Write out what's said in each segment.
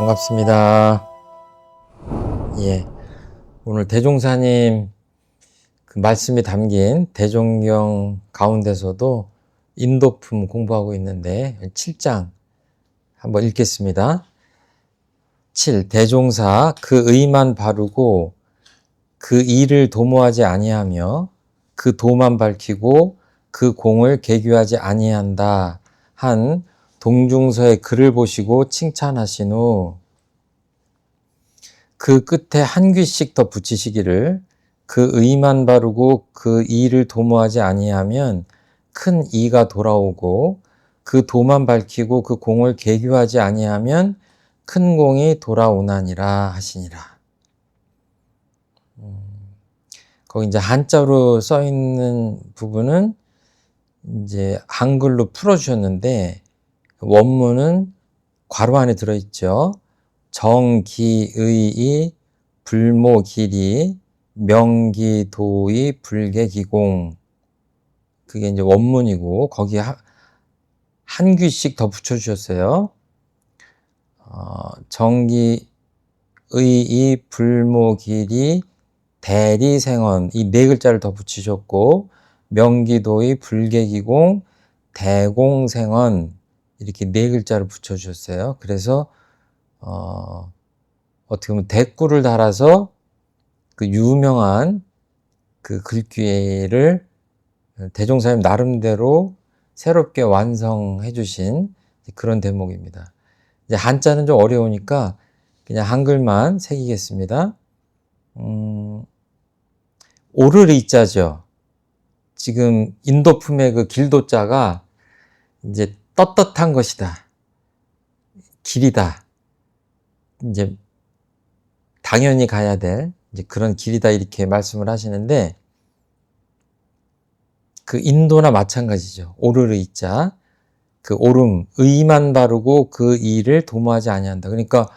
반갑습니다. 예, 오늘 대종사님 그 말씀이 담긴 대종경 가운데서도 인도품 공부하고 있는데 7장 한번 읽겠습니다. 7. 대종사 그 의만 바르고 그 일을 도모하지 아니하며 그 도만 밝히고 그 공을 계규하지 아니한다 한 동중서의 글을 보시고 칭찬하신 후 그 끝에 한 귀씩 더 붙이시기를 그 의만 바르고 그 이를 도모하지 아니하면 큰 이가 돌아오고 그 도만 밝히고 그 공을 계규하지 아니하면 큰 공이 돌아오나니라 하시니라. 거기 이제 한자로 써 있는 부분은 이제 한글로 풀어주셨는데 원문은 괄호 안에 들어있죠. 정기의이 불모기리 명기도의 불계기공. 그게 이제 원문이고 거기에 한 귀씩 더 붙여주셨어요. 정기의이 불모기리 대리생언, 이 네 글자를 더 붙이셨고 명기도의 불계기공 대공생언, 이렇게 네 글자를 붙여주셨어요. 그래서 어떻게 보면 대꾸를 달아서 그 유명한 그 글귀를 대종사님 나름대로 새롭게 완성해 주신 그런 대목입니다. 이제 한자는 좀 어려우니까 그냥 한글만 새기겠습니다. 오르리자죠. 지금 인도품의 그 길도자가 이제 떳떳한 것이다, 길이다, 이제 당연히 가야 될 이제 그런 길이다, 이렇게 말씀을 하시는데 그 인도나 마찬가지죠. 오르르이자, 그 오름, 의만 바르고 그 일을 도모하지 아니한다. 그러니까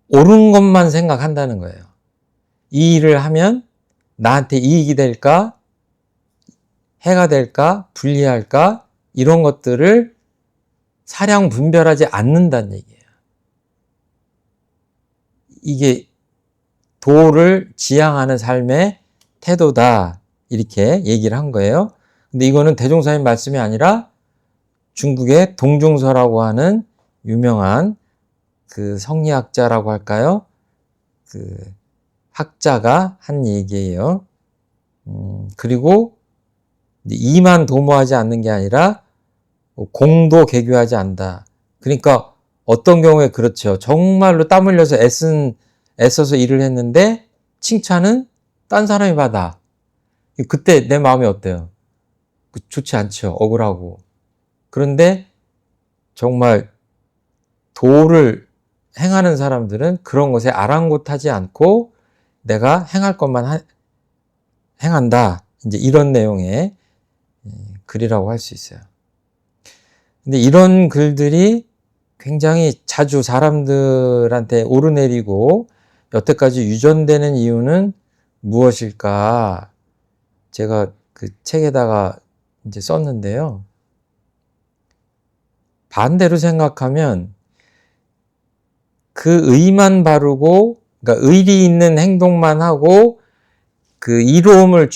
옳은 것만 생각한다는 거예요. 이 일을 하면 나한테 이익이 될까, 해가 될까, 불리할까, 이런 것들을 사량 분별하지 않는다는 얘기예요. 이게 도를 지향하는 삶의 태도다, 이렇게 얘기를 한 거예요. 근데 이거는 대종사님 말씀이 아니라 중국의 동중서라고 하는 유명한 그 성리학자라고 할까요? 그 학자가 한 얘기예요. 그리고 이만 도모하지 않는 게 아니라 공도 계규하지 않는다. 그러니까 어떤 경우에 그렇죠. 정말로 땀 흘려서 애써서 일을 했는데 칭찬은 딴 사람이 받아. 그때 내 마음이 어때요? 좋지 않죠. 억울하고. 그런데 정말 도를 행하는 사람들은 그런 것에 아랑곳하지 않고 내가 행할 것만 행한다. 이제 이런 내용의 글이라고 할 수 있어요. 근데 이런 글들이 굉장히 자주 사람들한테 오르내리고 여태까지 유전되는 이유는 무엇일까? 제가 그 책에다가 이제 썼는데요. 반대로 생각하면 그 의만 바르고, 그러니까 의리 있는 행동만 하고 그 이로움을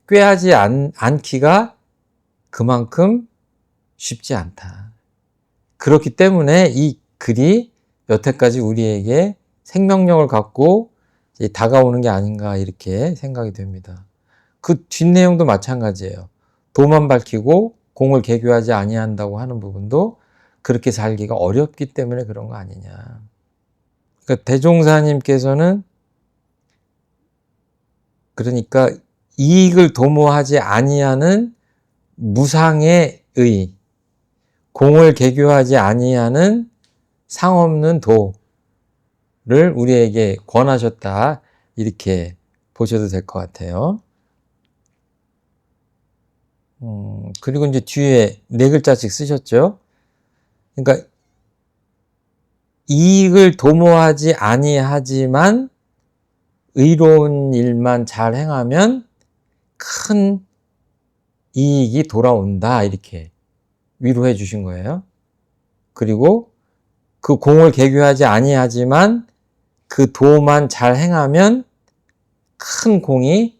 꾀하지 않기가 그만큼 쉽지 않다. 그렇기 때문에 이 글이 여태까지 우리에게 생명력을 갖고 다가오는 게 아닌가, 이렇게 생각이 됩니다. 그 뒷내용도 마찬가지예요. 도만 밝히고 공을 계규하지 아니한다고 하는 부분도 그렇게 살기가 어렵기 때문에 그런 거 아니냐. 그러니까 대종사님께서는 그러니까 이익을 도모하지 아니하는 무상의 의, 공을 계규하지 아니하는 상없는 도를 우리에게 권하셨다, 이렇게 보셔도 될 것 같아요. 그리고 이제 뒤에 네 글자씩 쓰셨죠. 그러니까 이익을 도모하지 아니하지만 의로운 일만 잘 행하면 큰 이익이 돌아온다, 이렇게 위로해 주신 거예요. 그리고 그 공을 개교하지 아니하지만 그 도만 잘 행하면 큰 공이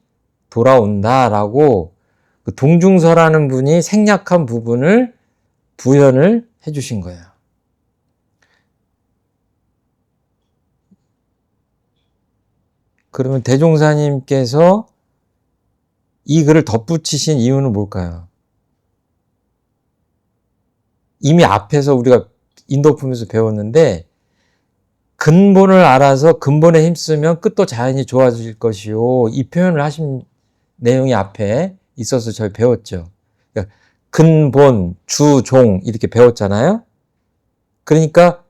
돌아온다라고 그 동중서라는 분이 생략한 부분을 부연을 해주신 거예요. 그러면 대종사님께서 이 글을 덧붙이신 이유는 뭘까요? 이미 앞에서 우리가 인도품에서 배웠는데 근본을 알아서 근본에 힘쓰면 끝도 자연히 좋아질 것이요. 이 표현을 하신 내용이 앞에 있어서 저희 배웠죠. 그러니까 근본, 주, 종 이렇게 배웠잖아요. 그러니까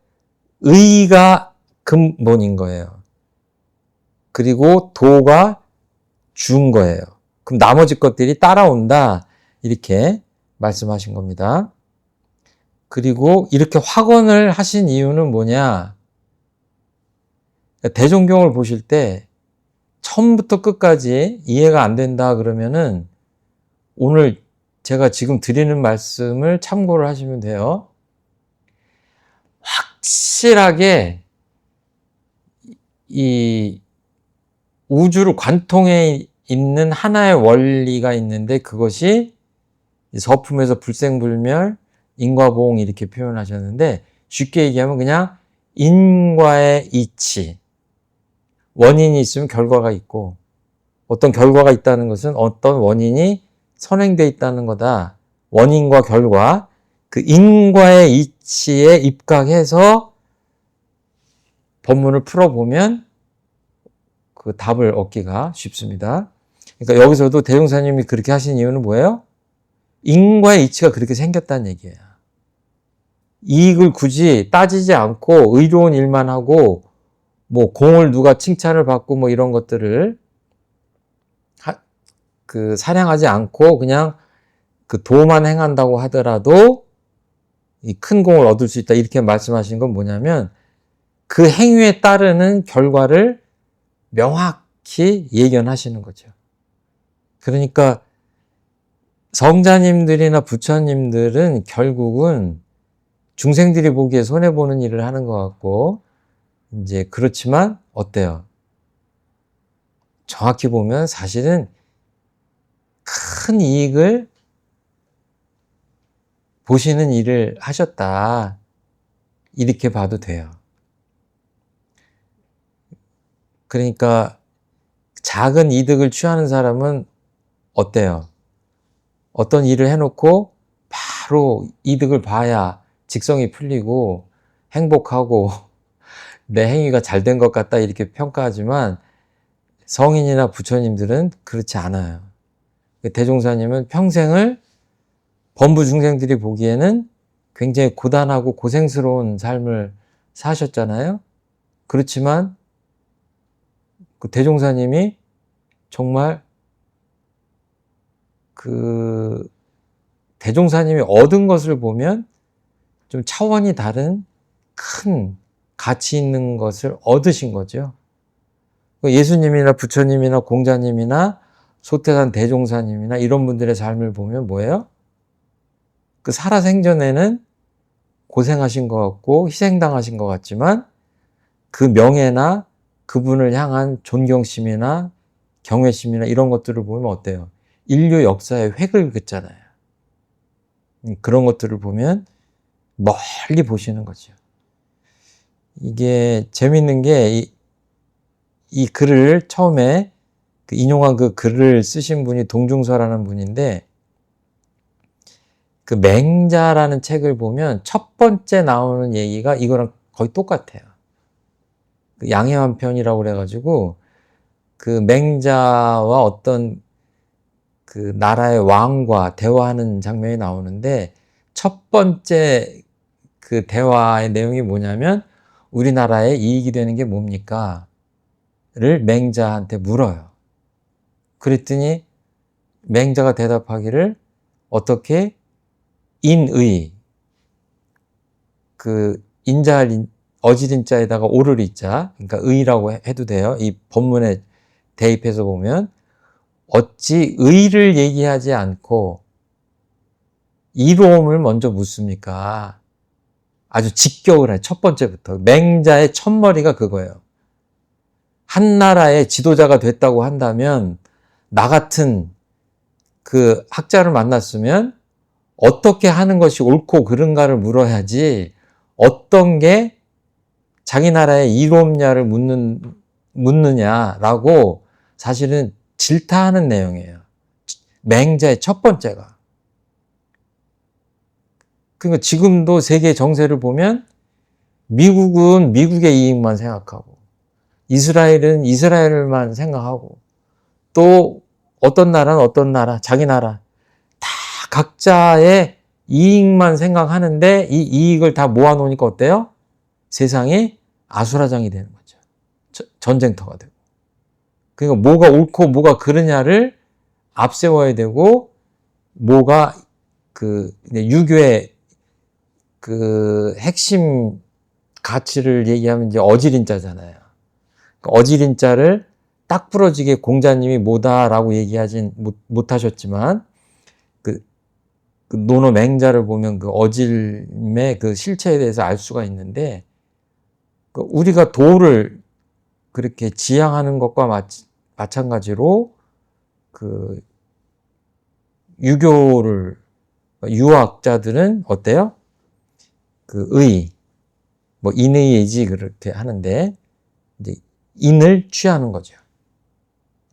의가 근본인 거예요. 그리고 도가 주인 거예요. 그럼 나머지 것들이 따라온다 이렇게 말씀하신 겁니다. 그리고 이렇게 확언을 하신 이유는 뭐냐? 대종경을 보실 때 처음부터 끝까지 이해가 안 된다 그러면은 오늘 제가 지금 드리는 말씀을 참고를 하시면 돼요. 확실하게 이 우주를 관통해 있는 하나의 원리가 있는데 그것이 서품에서 불생불멸, 인과보응 이렇게 표현하셨는데 쉽게 얘기하면 그냥 인과의 이치, 원인이 있으면 결과가 있고 어떤 결과가 있다는 것은 어떤 원인이 선행되어 있다는 거다. 원인과 결과, 그 인과의 이치에 입각해서 법문을 풀어보면 그 답을 얻기가 쉽습니다. 그러니까 여기서도 대종사님이 그렇게 하신 이유는 뭐예요? 인과의 이치가 그렇게 생겼다는 얘기예요. 이익을 굳이 따지지 않고 의로운 일만 하고 뭐 공을 누가 칭찬을 받고 뭐 이런 것들을 사냥하지 않고 그냥 그 도만 행한다고 하더라도 이 큰 공을 얻을 수 있다 이렇게 말씀하신 건 뭐냐면 그 행위에 따르는 결과를 명확히 예견하시는 거죠. 그러니까 성자님들이나 부처님들은 결국은 중생들이 보기에 손해보는 일을 하는 것 같고 이제 그렇지만 어때요? 정확히 보면 사실은 큰 이익을 보시는 일을 하셨다. 이렇게 봐도 돼요. 그러니까 작은 이득을 취하는 사람은 어때요? 어떤 일을 해놓고 바로 이득을 봐야 직성이 풀리고 행복하고 내 행위가 잘 된 것 같다 이렇게 평가하지만 성인이나 부처님들은 그렇지 않아요. 대종사님은 평생을 범부 중생들이 보기에는 굉장히 고단하고 고생스러운 삶을 사셨잖아요. 그렇지만 그 대종사님이 정말 그 대종사님이 얻은 것을 보면 좀 차원이 다른 큰 가치 있는 것을 얻으신 거죠. 예수님이나 부처님이나 공자님이나 소태산 대종사님이나 이런 분들의 삶을 보면 뭐예요? 그 살아생전에는 고생하신 것 같고 희생당하신 것 같지만 그 명예나 그분을 향한 존경심이나 경외심이나 이런 것들을 보면 어때요? 인류 역사의 획을 긋잖아요. 그런 것들을 보면 멀리 보시는 거죠. 이게 재밌는 게 이 글을 처음에 인용한 그 글을 쓰신 분이 동중서라는 분인데 그 맹자라는 책을 보면 첫 번째 나오는 얘기가 이거랑 거의 똑같아요. 그 양해환편이라고 그래가지고 그 맹자와 어떤 그 나라의 왕과 대화하는 장면이 나오는데 첫 번째 그 대화의 내용이 뭐냐면 우리나라에 이익이 되는 게 뭡니까? 를 맹자한테 물어요. 그랬더니 맹자가 대답하기를 어떻게 인의 그 인자할 어지린자에다가 오를 이자 그러니까 의라고 해도 돼요. 이 본문에 대입해서 보면 어찌 의를 얘기하지 않고 이로움을 먼저 묻습니까? 아주 직격을 해. 첫 번째부터. 맹자의 첫머리가 그거예요. 한 나라의 지도자가 됐다고 한다면 나 같은 그 학자를 만났으면 어떻게 하는 것이 옳고 그른가를 물어야지 어떤 게 자기 나라의 이롭냐를 묻느냐라고 사실은 질타하는 내용이에요. 맹자의 첫 번째가. 그러니까 지금도 세계 정세를 보면 미국은 미국의 이익만 생각하고 이스라엘은 이스라엘만 생각하고 또 어떤 나라는 어떤 나라, 자기 나라 다 각자의 이익만 생각하는데 이 이익을 다 모아놓으니까 어때요? 세상이 아수라장이 되는 거죠. 전쟁터가 되고. 그러니까 뭐가 옳고 뭐가 그르냐를 앞세워야 되고 뭐가 그 유교의 그 핵심 가치를 얘기하면 이제 어지린자잖아요. 어지린자를 딱 부러지게 공자님이 뭐다라고 얘기하진 못하셨지만 그 논어 맹자를 보면 그 어질림의 그 실체에 대해서 알 수가 있는데 우리가 도를 그렇게 지향하는 것과 마찬가지로 그 유교를 유학자들은 어때요? 그 뭐 인의이지 그렇게 하는데 이제 인을 취하는 거죠.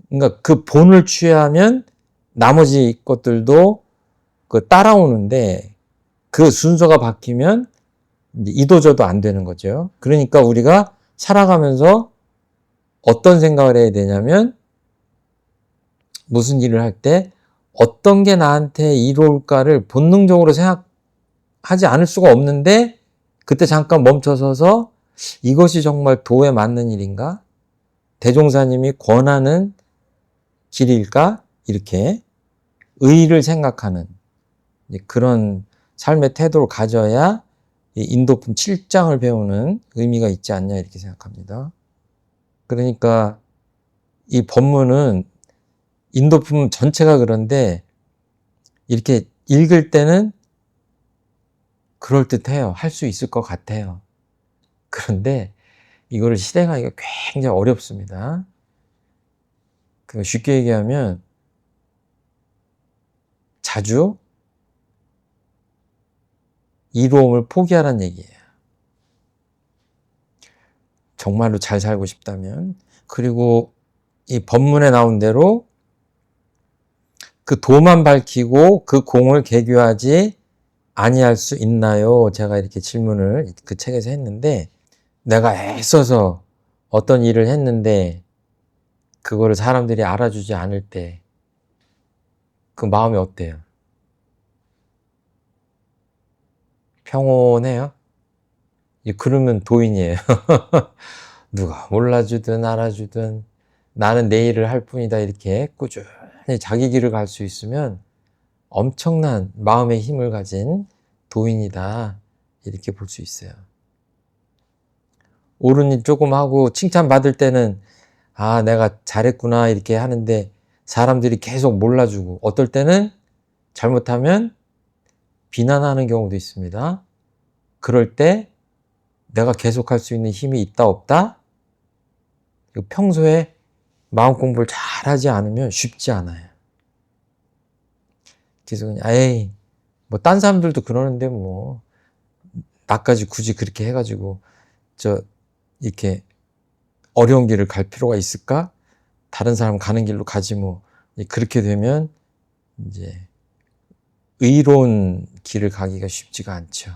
그러니까 그 본을 취하면 나머지 것들도 그 따라오는데 그 순서가 바뀌면 이제 이도저도 안 되는 거죠. 그러니까 우리가 살아가면서 어떤 생각을 해야 되냐면 무슨 일을 할 때 어떤 게 나한테 이로울까를 본능적으로 생각하지 않을 수가 없는데 그때 잠깐 멈춰서서 이것이 정말 도에 맞는 일인가? 대종사님이 권하는 길일까? 이렇게 의의를 생각하는 그런 삶의 태도를 가져야 인도품 7장을 배우는 의미가 있지 않냐 이렇게 생각합니다. 그러니까 이 법문은 인도품 전체가 그런데 이렇게 읽을 때는 그럴듯해요. 할 수 있을 것 같아요. 그런데 이거를 실행하기가 굉장히 어렵습니다. 쉽게 얘기하면 자주 이로움을 포기하라는 얘기예요. 정말로 잘 살고 싶다면. 그리고 이 법문에 나온 대로 그 도만 밝히고 그 공을 개교하지 아니할 수 있나요? 제가 이렇게 질문을 그 책에서 했는데 내가 애써서 어떤 일을 했는데 그거를 사람들이 알아주지 않을 때 그 마음이 어때요? 평온해요? 그러면 도인이에요. 누가 몰라주든 알아주든 나는 내 일을 할 뿐이다 이렇게 꾸준히 자기 길을 갈 수 있으면 엄청난 마음의 힘을 가진 도인이다 이렇게 볼 수 있어요. 옳은 일 조금 하고 칭찬받을 때는 아 내가 잘했구나 이렇게 하는데 사람들이 계속 몰라주고 어떨 때는 잘못하면 비난하는 경우도 있습니다. 그럴 때 내가 계속할 수 있는 힘이 있다 없다? 평소에 마음 공부를 잘하지 않으면 쉽지 않아요. 그래서 그냥 에이 뭐 딴 사람들도 그러는데 뭐 나까지 굳이 그렇게 해가지고 이렇게 어려운 길을 갈 필요가 있을까? 다른 사람 가는 길로 가지 뭐. 그렇게 되면 이제 의로운 길을 가기가 쉽지가 않죠.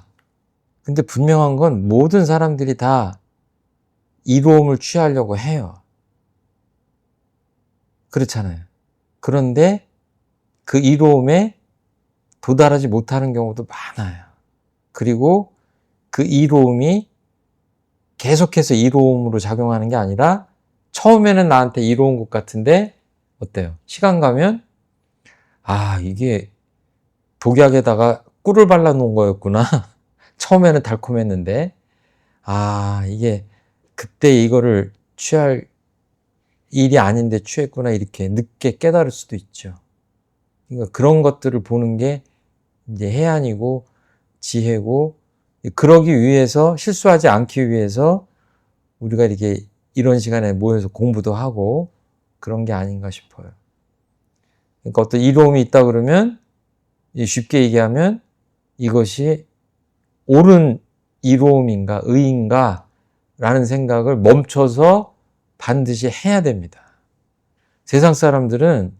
근데 분명한 건 모든 사람들이 다 이로움을 취하려고 해요. 그렇잖아요. 그런데 그 이로움에 도달하지 못하는 경우도 많아요. 그리고 그 이로움이 계속해서 이로움으로 작용하는 게 아니라 처음에는 나한테 이로운 것 같은데 어때요? 시간 가면 아 이게 독약에다가 꿀을 발라놓은 거였구나. 처음에는 달콤했는데 아 이게 그때 이거를 취할 일이 아닌데 취했구나 이렇게 늦게 깨달을 수도 있죠. 그러니까 그런 것들을 보는 게 이제 해안이고 지혜고 그러기 위해서, 실수하지 않기 위해서 우리가 이렇게 이런 시간에 모여서 공부도 하고 그런 게 아닌가 싶어요. 그러니까 어떤 이로움이 있다 그러면 쉽게 얘기하면 이것이 옳은 이로움인가 의인가 라는 생각을 멈춰서 반드시 해야 됩니다. 세상 사람들은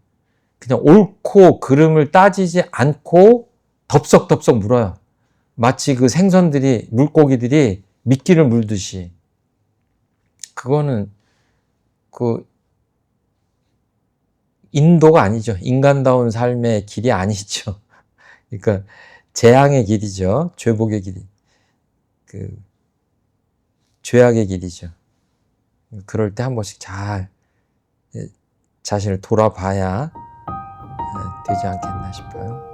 그냥 옳고 그름을 따지지 않고 덥석덥석 물어요. 마치 그 생선들이, 물고기들이 미끼를 물듯이. 그거는 그 인도가 아니죠. 인간다운 삶의 길이 아니죠. 그러니까 재앙의 길이죠. 죄복의 길이. 그 죄악의 길이죠. 그럴 때 한 번씩 잘 자신을 돌아봐야 되지 않겠나 싶어요.